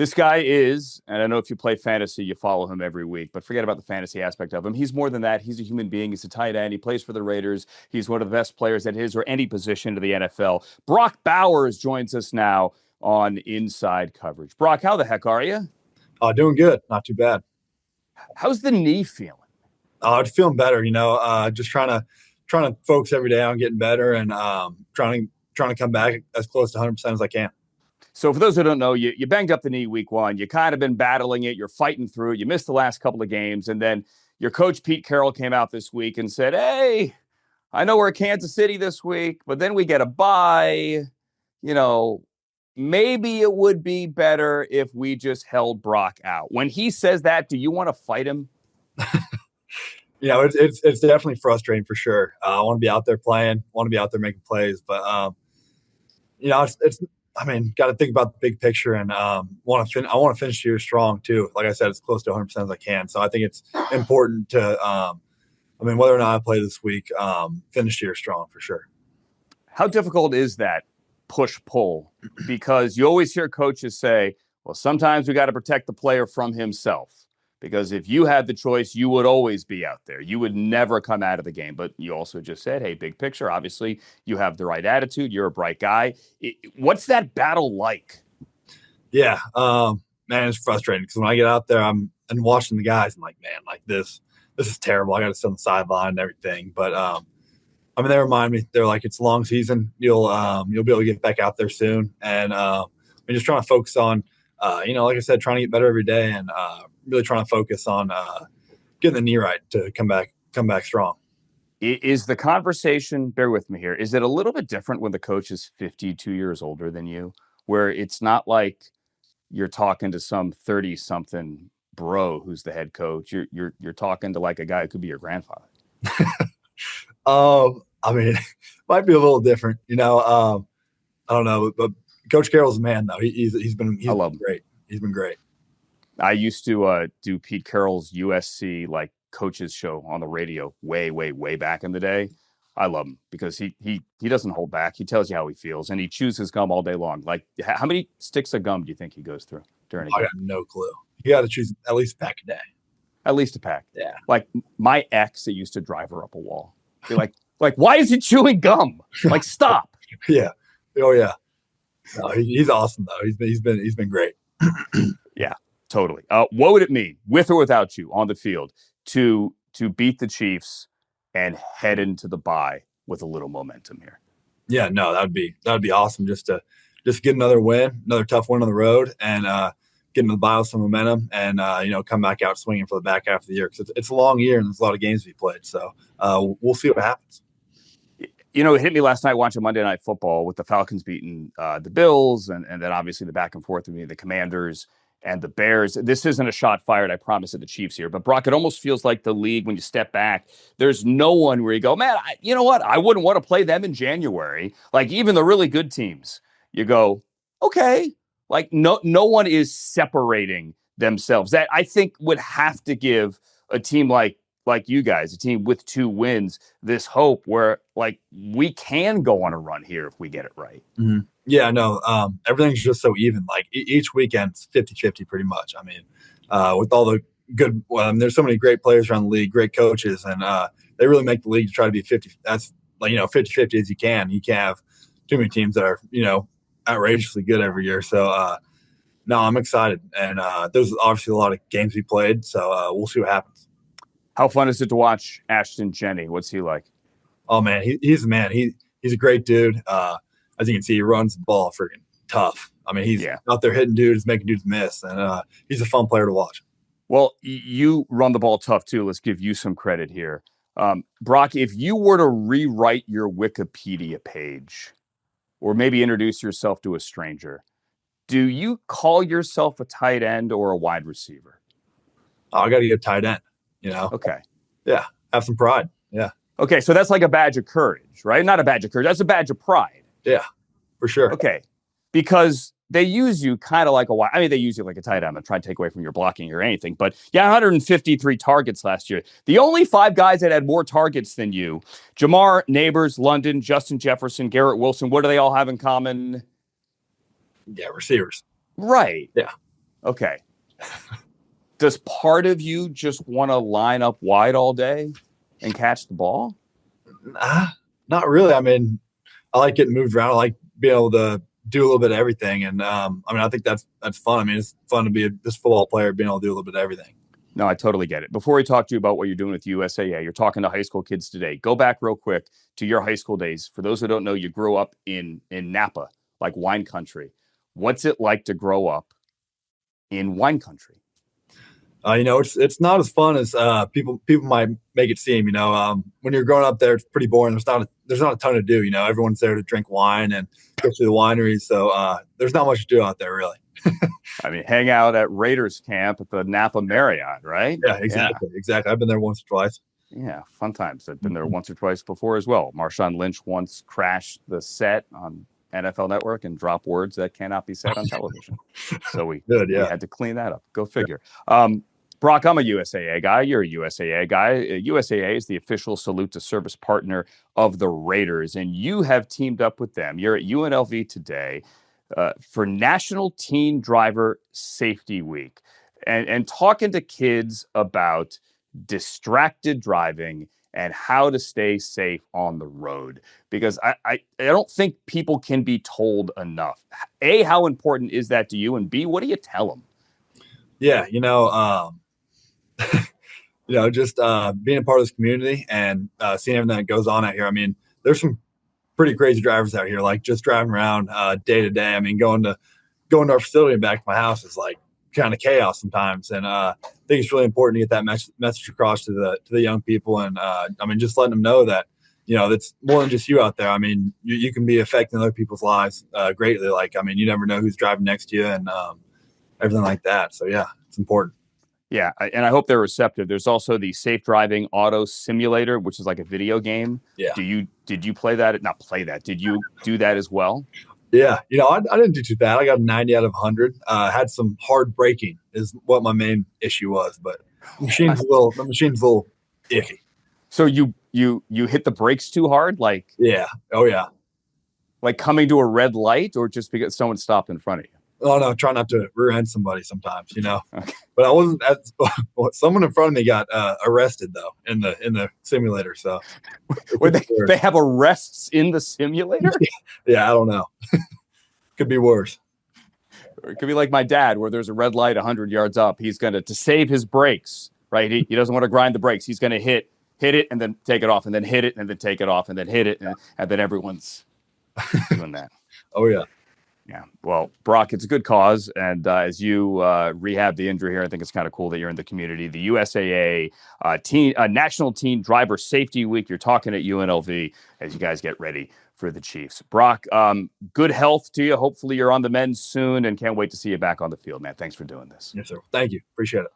This guy is, and I know if you play fantasy, you follow him every week, but forget about the fantasy aspect of him. He's more than that. He's a human being. He's a tight end. He plays for the Raiders. He's one of the best players at his or any position to the NFL. Brock Bowers joins us now on Inside Coverage. Brock, how the heck are you? Doing good. Not too bad. How's the knee feeling? Feeling better, just trying to focus every day on getting better and trying to come back as close to 100% as I can. So for those who don't know, you banged up the knee week one. You kind of been battling it. You're fighting through it. You missed the last couple of games. And then your coach, Pete Carroll, came out this week and said, hey, I know we're at Kansas City this week, but then we get a bye. Maybe it would be better if we just held Brock out. When he says that, do you want to fight him? It's definitely frustrating for sure. I want to be out there playing, want to be out there making plays, but got to think about the big picture and I want to finish the year strong too. Like I said, as close to 100% as I can. So I think it's important to, whether or not I play this week, finish the year strong for sure. How difficult is that push-pull? Because you always hear coaches say, well, sometimes we got to protect the player from himself. Because if you had the choice, you would always be out there. You would never come out of the game. But you also just said, hey, big picture, obviously, you have the right attitude. You're a bright guy. What's that battle like? Yeah, man, it's frustrating because when I get out there, I'm watching the guys. I'm like, man, like this is terrible. I got to sit on the sideline and everything. But they remind me, they're like, it's a long season. You'll be able to get back out there soon. And I'm just trying to focus on, like I said, trying to get better every day and really trying to focus on getting the knee right to come back strong. Is the conversation, bear with me here, is it a little bit different when the coach is 52 years older than you, where it's not like you're talking to some 30-something bro who's the head coach? You're talking to like a guy who could be your grandfather. Might be a little different, I don't know, but Coach Carroll's a man though. He's been great. He's been great. I used to do Pete Carroll's USC coaches show on the radio way back in the day. I love him because he doesn't hold back. He tells you how he feels and he chews his gum all day long. Like, how many sticks of gum do you think he goes through during a game? I got no clue. You got to choose at least a pack a day. At least a pack. Yeah. Like my ex, it used to drive her up a wall. Be like, why is he chewing gum? Like, stop. Yeah. Oh yeah. No, he's awesome though. He's been great. Yeah, totally. What would it mean, with or without you on the field, to beat the Chiefs and head into the bye with a little momentum here? Yeah, no, that'd be awesome just to get another win, another tough win on the road, and get into the bye with some momentum, and come back out swinging for the back half of the year because it's a long year and there's a lot of games to be played. So we'll see what happens. It hit me last night watching Monday Night Football with the Falcons beating the Bills and then obviously the back and forth between the Commanders and the Bears. This isn't a shot fired, I promise, at the Chiefs here. But, Brock, it almost feels like the league, when you step back, there's no one where you go, man, you know what? I wouldn't want to play them in January. Like, even the really good teams, you go, okay. Like, no one is separating themselves. That, I think, would have to give a team like you guys, a team with 2 wins, this hope where we can go on a run here if we get it right. Mm-hmm. Yeah, no, everything's just so even. Like each weekend's 50-50 pretty much. With all the good, there's so many great players around the league, great coaches, and they really make the league to try to be 50. That's 50-50 as you can. You can't have too many teams that are, outrageously good every year. So, no, I'm excited. And there's obviously a lot of games we played. So we'll see what happens. How fun is it to watch Ashton Jenney? What's he like? Oh man, he's a man. He's a great dude. As you can see, he runs the ball freaking tough. He's out there hitting dudes, making dudes miss, and he's a fun player to watch. Well, you run the ball tough too. Let's give you some credit here. Brock, if you were to rewrite your Wikipedia page or maybe introduce yourself to a stranger, do you call yourself a tight end or a wide receiver? Oh, I got to get tight end. Okay. Yeah. Have some pride. Yeah. Okay. So that's like a badge of courage, right? Not a badge of courage. That's a badge of pride. Yeah, for sure. Okay. Because they use you kind of like they use you like a tight end. I'm going to try to take away from your blocking or anything. But 153 targets last year. The only 5 guys that had more targets than you, Jamar, Neighbors, London, Justin Jefferson, Garrett Wilson, what do they all have in common? Yeah, receivers. Right. Yeah. Okay. Does part of you just want to line up wide all day and catch the ball? Not really. I mean, I like getting moved around. I like being able to do a little bit of everything. And I mean, I think that's fun. I mean, it's fun to be this football player, being able to do a little bit of everything. No, I totally get it. Before we talk to you about what you're doing with USAA, you're talking to high school kids today. Go back real quick to your high school days. For those who don't know, you grew up in Napa, like wine country. What's it like to grow up in wine country? It's not as fun as people might make it seem. When you're growing up there, it's pretty boring. There's not a ton to do. Everyone's there to drink wine and go to the wineries. So there's not much to do out there, really. I mean, hang out at Raiders camp at the Napa Marriott, right? Yeah, exactly. I've been there once or twice. Yeah, fun times. I've been there once or twice before as well. Marshawn Lynch once crashed the set on NFL Network and dropped words that cannot be said on television. So we had to clean that up. Go figure. Brock, I'm a USAA guy. You're a USAA guy. USAA is the official salute to service partner of the Raiders, and you have teamed up with them. You're at UNLV today for National Teen Driver Safety Week, and talking to kids about distracted driving and how to stay safe on the road, because I don't think people can be told enough. A, how important is that to you? And B, what do you tell them? Yeah, just being a part of this community and seeing everything that goes on out here. I mean, there's some pretty crazy drivers out here, like just driving around day to day. I mean, going to our facility and back to my house is like kind of chaos sometimes. And I think it's really important to get that message across to the young people. And I mean, just letting them know that, that's more than just you out there. I mean, you can be affecting other people's lives greatly. Like, I mean, you never know who's driving next to you and everything like that. So yeah, it's important. Yeah, and I hope they're receptive. There's also the Safe Driving Auto Simulator, which is like a video game. Yeah. Did you play that? Not play that. Did you do that as well? Yeah, I didn't do too bad. I got a 90 out of 100. Had some hard braking is what my main issue was, but the machine's a little iffy. So you hit the brakes too hard, like yeah, oh yeah, like coming to a red light, or just because someone stopped in front of you? Oh no, try not to rear end somebody sometimes, Okay. But I wasn't. Someone in front of me got arrested though in the simulator. So they have arrests in the simulator? Yeah, I don't know. Could be worse. It could be like my dad, where there's a red light 100 yards up. He's to save his brakes, right? He doesn't want to grind the brakes. He's going to hit it and then take it off, and then hit it and then take it off, and then hit it, and then everyone's doing that. Oh yeah. Yeah. Well, Brock, it's a good cause. And as you rehab the injury here, I think it's kind of cool that you're in the community. The USAA National Teen Driver Safety Week, you're talking at UNLV as you guys get ready for the Chiefs. Brock, good health to you. Hopefully you're on the mend soon, and can't wait to see you back on the field, man. Thanks for doing this. Yes, sir. Thank you. Appreciate it.